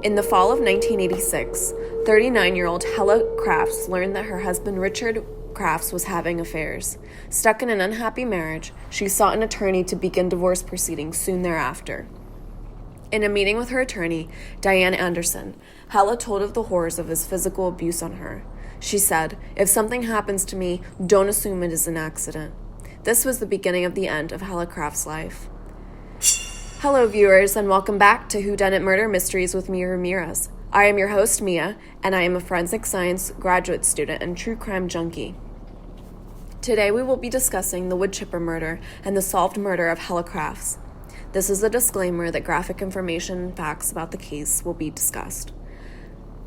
In the fall of 1986, 39-year-old Hella Crafts learned that her husband Richard Crafts was having affairs. Stuck in an unhappy marriage, she sought an attorney to begin divorce proceedings soon thereafter. In a meeting with her attorney, Diane Anderson, Hella told of the horrors of his physical abuse on her. She said, "If something happens to me, don't assume it is an accident." This was the beginning of the end of Hella Craft's life. Hello, viewers, and welcome back to Whodunit Murder Mysteries with Mia Ramirez. I am your host, Mia, and I am a forensic science graduate student and true crime junkie. Today we will be discussing the wood chipper murder and the solved murder of Hella Crafts. This is a disclaimer that graphic information and facts about the case will be discussed.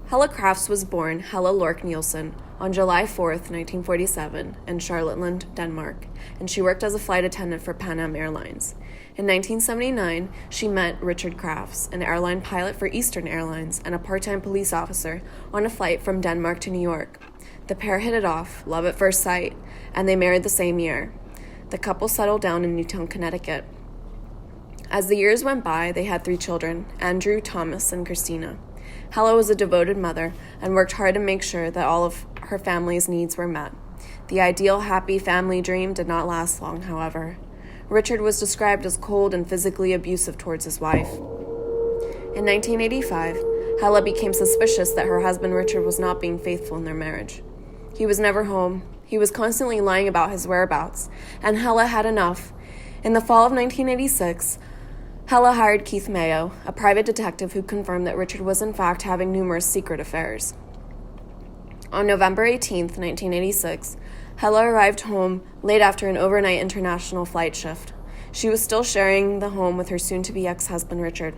Hella Crafts was born Hella Lork Nielsen on July 4th, 1947, in Charlotteland, Denmark, and she worked as a flight attendant for Pan Am Airlines. In 1979, she met Richard Crafts, an airline pilot for Eastern Airlines and a part-time police officer, on a flight from Denmark to New York. The pair hit it off, love at first sight, and they married the same year. The couple settled down in Newtown, Connecticut. As the years went by, they had 3 children, Andrew, Thomas, and Christina. Hella was a devoted mother and worked hard to make sure that all of her family's needs were met. The ideal, happy family dream did not last long, however. Richard was described as cold and physically abusive towards his wife. In 1985, Hella became suspicious that her husband Richard was not being faithful in their marriage. He was never home, he was constantly lying about his whereabouts, and Hella had enough. In the fall of 1986, Hella hired Keith Mayo, a private detective who confirmed that Richard was in fact having numerous secret affairs. On November 18, 1986, Hella arrived home late after an overnight international flight shift. She was still sharing the home with her soon-to-be ex-husband Richard.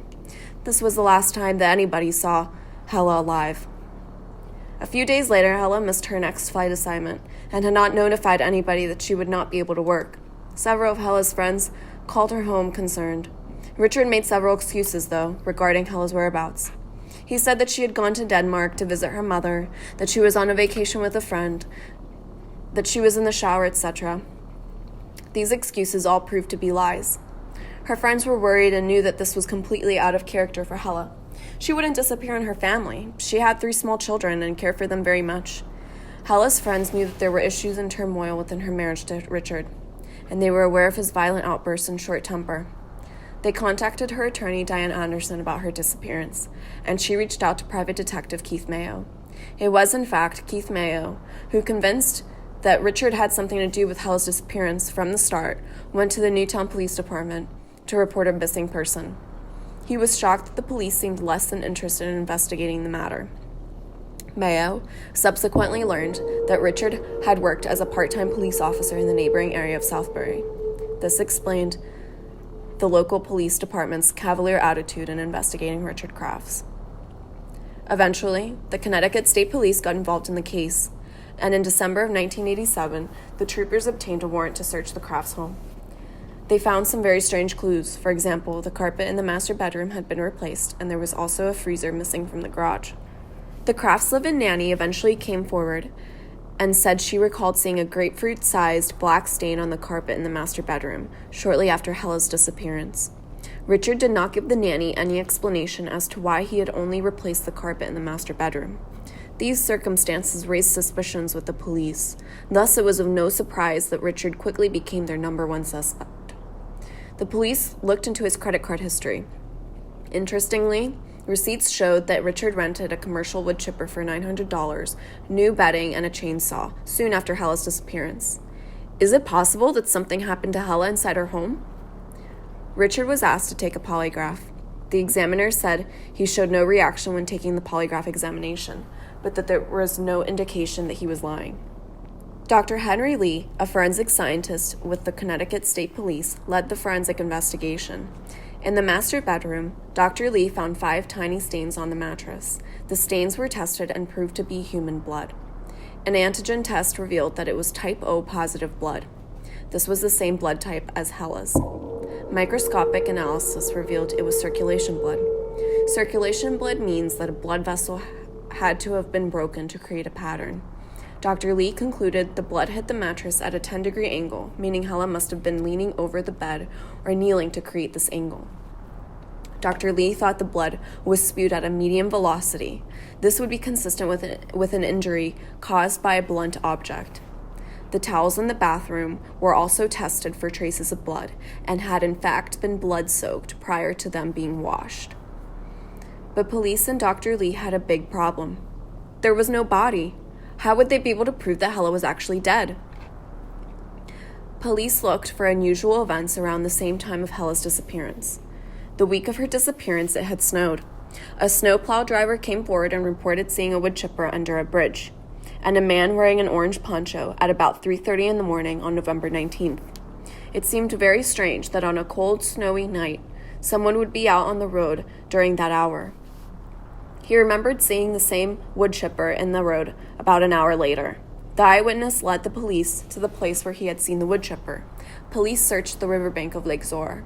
This was the last time that anybody saw Hella alive. A few days later, Hella missed her next flight assignment and had not notified anybody that she would not be able to work. Several of Hella's friends called her home concerned. Richard made several excuses, though, regarding Hella's whereabouts. He said that she had gone to Denmark to visit her mother, that she was on a vacation with a friend, that she was in the shower, etc. These excuses all proved to be lies. Her friends were worried and knew that this was completely out of character for Hella. She wouldn't disappear on her family. She had 3 small children and cared for them very much. Hella's friends knew that there were issues and turmoil within her marriage to Richard, and they were aware of his violent outbursts and short temper. They contacted her attorney, Diane Anderson, about her disappearance, and she reached out to private detective Keith Mayo. It was, in fact, Keith Mayo who, convinced that Richard had something to do with Hella's disappearance from the start, went to the Newtown Police Department to report a missing person. He was shocked that the police seemed less than interested in investigating the matter. Mayo subsequently learned that Richard had worked as a part-time police officer in the neighboring area of Southbury. This explained the local police department's cavalier attitude in investigating Richard Crafts. Eventually, the Connecticut State Police got involved in the case, and in December of 1987, the troopers obtained a warrant to search the Crafts' home. They found some very strange clues. For example, the carpet in the master bedroom had been replaced, and there was also a freezer missing from the garage. The Crafts' live-in nanny eventually came forward and said she recalled seeing a grapefruit-sized black stain on the carpet in the master bedroom shortly after Hella's disappearance. Richard did not give the nanny any explanation as to why he had only replaced the carpet in the master bedroom. These circumstances raised suspicions with the police. Thus, it was of no surprise that Richard quickly became their number 1 suspect. The police looked into his credit card history. Interestingly, receipts showed that Richard rented a commercial wood chipper for $900, new bedding, and a chainsaw soon after Hella's disappearance. Is it possible that something happened to Hella inside her home? Richard was asked to take a polygraph. The examiner said he showed no reaction when taking the polygraph examination, but that there was no indication that he was lying. Dr. Henry Lee, a forensic scientist with the Connecticut State Police, led the forensic investigation. In the master bedroom, Dr. Lee found 5 tiny stains on the mattress. The stains were tested and proved to be human blood. An antigen test revealed that it was type O positive blood. This was the same blood type as Hella's. Microscopic analysis revealed it was circulation blood. Circulation blood means that a blood vessel had to have been broken to create a pattern. Dr. Lee concluded the blood hit the mattress at a 10-degree angle, meaning Hella must have been leaning over the bed or kneeling to create this angle. Dr. Lee thought the blood was spewed at a medium velocity. This would be consistent with an injury caused by a blunt object. The towels in the bathroom were also tested for traces of blood and had in fact been blood-soaked prior to them being washed. But police and Dr. Lee had a big problem. There was no body. How would they be able to prove that Hella was actually dead? Police looked for unusual events around the same time of Hella's disappearance. The week of her disappearance, it had snowed. A snowplow driver came forward and reported seeing a wood chipper under a bridge, and a man wearing an orange poncho at about 3:30 in the morning on November 19th. It seemed very strange that on a cold, snowy night, someone would be out on the road during that hour. He remembered seeing the same wood chipper in the road about an hour later. The eyewitness led the police to the place where he had seen the wood chipper. Police searched the riverbank of Lake Zor.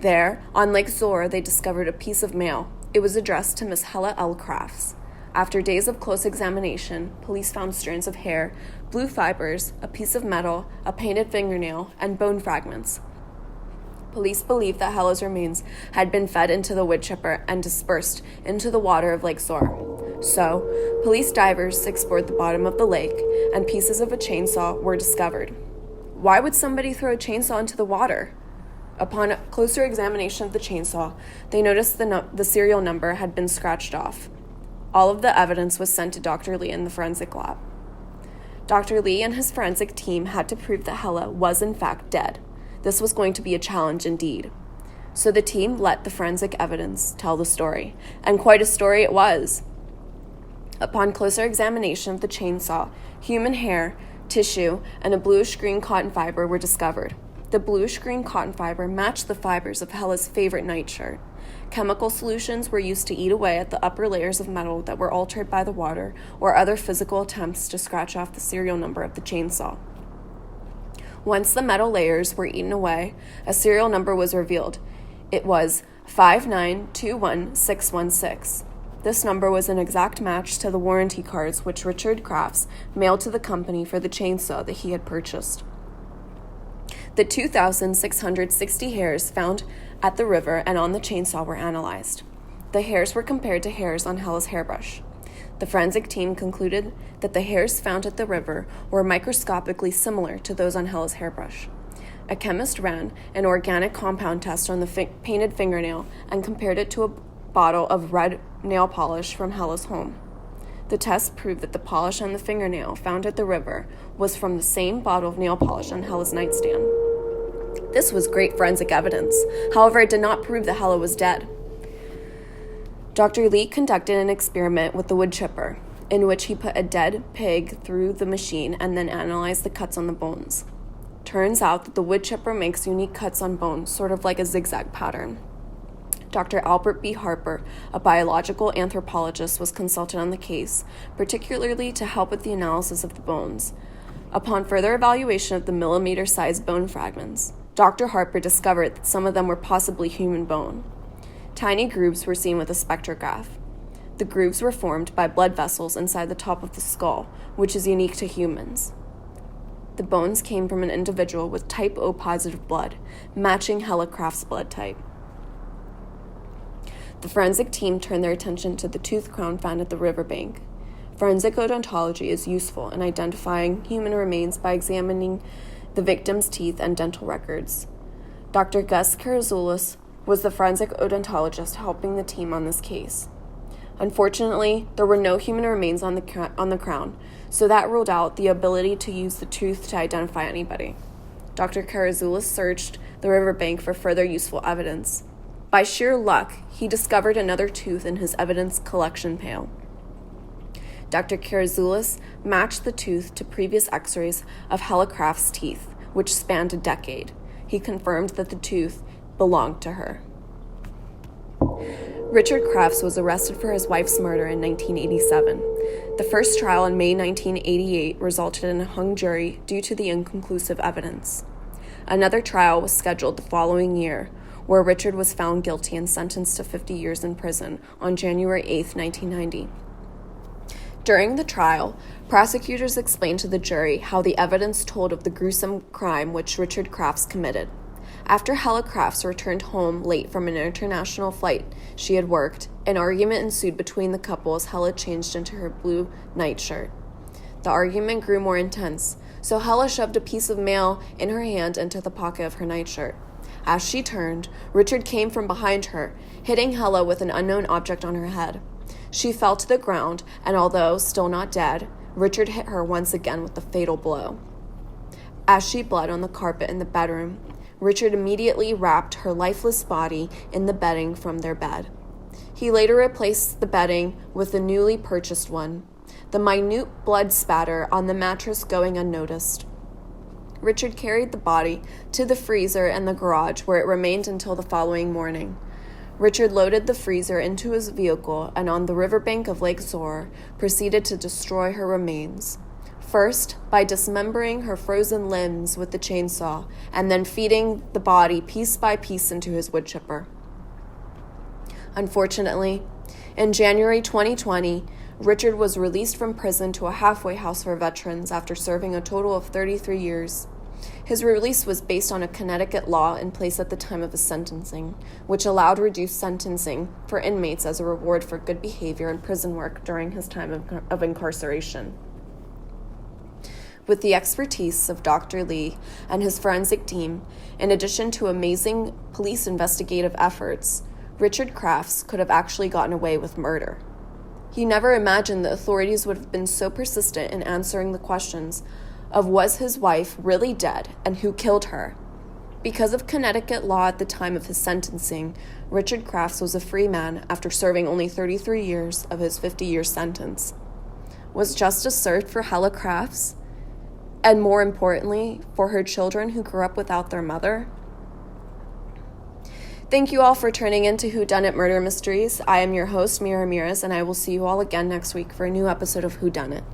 There, on Lake Zor, they discovered a piece of mail. It was addressed to Miss Hella L. Crafts. After days of close examination, police found strands of hair, blue fibers, a piece of metal, a painted fingernail, and bone fragments. Police believed that Hella's remains had been fed into the wood chipper and dispersed into the water of Lake Zor. So, police divers explored the bottom of the lake, and pieces of a chainsaw were discovered. Why would somebody throw a chainsaw into the water? Upon closer examination of the chainsaw, they noticed the serial number had been scratched off. All of the evidence was sent to Dr. Lee in the forensic lab. Dr. Lee and his forensic team had to prove that Hella was in fact dead. This was going to be a challenge indeed. So the team let the forensic evidence tell the story, and quite a story it was. Upon closer examination of the chainsaw, human hair, tissue, and a bluish-green cotton fiber were discovered. The bluish-green cotton fiber matched the fibers of Hella's favorite nightshirt. Chemical solutions were used to eat away at the upper layers of metal that were altered by the water or other physical attempts to scratch off the serial number of the chainsaw. Once the metal layers were eaten away, a serial number was revealed. It was 5921616. This number was an exact match to the warranty cards which Richard Crafts mailed to the company for the chainsaw that he had purchased. The 2,660 hairs found at the river and on the chainsaw were analyzed. The hairs were compared to hairs on Hella's hairbrush. The forensic team concluded that the hairs found at the river were microscopically similar to those on Hella's hairbrush. A chemist ran an organic compound test on the painted fingernail and compared it to a bottle of red nail polish from Hella's home. The test proved that the polish on the fingernail found at the river was from the same bottle of nail polish on Hella's nightstand. This was great forensic evidence. However, it did not prove that Hella was dead. Dr. Lee conducted an experiment with the wood chipper, in which he put a dead pig through the machine and then analyzed the cuts on the bones. Turns out that the wood chipper makes unique cuts on bones, sort of like a zigzag pattern. Dr. Albert B. Harper, a biological anthropologist, was consulted on the case, particularly to help with the analysis of the bones. Upon further evaluation of the millimeter-sized bone fragments, Dr. Harper discovered that some of them were possibly human bone. Tiny grooves were seen with a spectrograph. The grooves were formed by blood vessels inside the top of the skull, which is unique to humans. The bones came from an individual with type O positive blood, matching Hella Craft's blood type. The forensic team turned their attention to the tooth crown found at the riverbank. Forensic odontology is useful in identifying human remains by examining the victim's teeth and dental records. Dr. Gus Karazoulis was the forensic odontologist helping the team on this case. Unfortunately, there were no human remains on the crown, so that ruled out the ability to use the tooth to identify anybody. Dr. Karazoulis searched the riverbank for further useful evidence. By sheer luck, he discovered another tooth in his evidence collection pail. Dr. Karazoulis matched the tooth to previous x-rays of Hella Craft's teeth, which spanned a decade. He confirmed that the tooth belonged to her. Richard Crafts was arrested for his wife's murder in 1987. The first trial in May 1988 resulted in a hung jury due to the inconclusive evidence. Another trial was scheduled the following year, where Richard was found guilty and sentenced to 50 years in prison on January 8, 1990. During the trial, prosecutors explained to the jury how the evidence told of the gruesome crime which Richard Crafts committed. After Hella Crafts returned home late from an international flight she had worked, an argument ensued between the couple as Hella changed into her blue nightshirt. The argument grew more intense, so Hella shoved a piece of mail in her hand into the pocket of her nightshirt. As she turned, Richard came from behind her, hitting Hella with an unknown object on her head. She fell to the ground, and although still not dead, Richard hit her once again with the fatal blow. As she bled on the carpet in the bedroom, Richard immediately wrapped her lifeless body in the bedding from their bed. He later replaced the bedding with a newly purchased one, the minute blood spatter on the mattress going unnoticed. Richard carried the body to the freezer in the garage, where it remained until the following morning. Richard loaded the freezer into his vehicle and on the riverbank of Lake Zor proceeded to destroy her remains. First, by dismembering her frozen limbs with the chainsaw, and then feeding the body piece by piece into his wood chipper. Unfortunately, in January 2020, Richard was released from prison to a halfway house for veterans after serving a total of 33 years. His release was based on a Connecticut law in place at the time of his sentencing, which allowed reduced sentencing for inmates as a reward for good behavior and prison work during his time of incarceration. With the expertise of Dr. Lee and his forensic team, in addition to amazing police investigative efforts, Richard Crafts could have actually gotten away with murder. He never imagined the authorities would have been so persistent in answering the questions of was his wife really dead and who killed her. Because of Connecticut law at the time of his sentencing, Richard Crafts was a free man after serving only 33 years of his 50-year sentence. Was justice served for Hella Crafts? And more importantly, for her children who grew up without their mother? Thank you all for tuning in to Whodunit Murder Mysteries. I am your host, Mira Ramirez, and I will see you all again next week for a new episode of Whodunit.